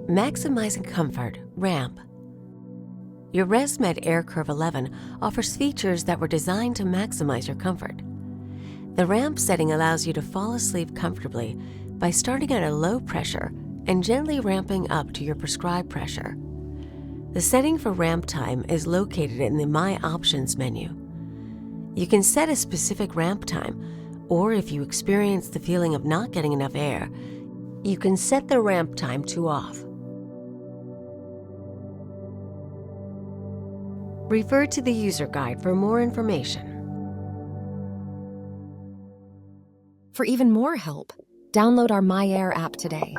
Maximizing comfort, ramp. Your Resmed AirCurve 11 offers features that were designed to maximize your comfort. The ramp setting allows you to fall asleep comfortably by starting at a low pressure and gently ramping up to your prescribed pressure. The setting for ramp time is located in the My Options menu. You can set a specific ramp time, or if you experience the feeling of not getting enough air, you can set the ramp time to off. Refer to the user guide for more information. For even more help, download our MyAir app today.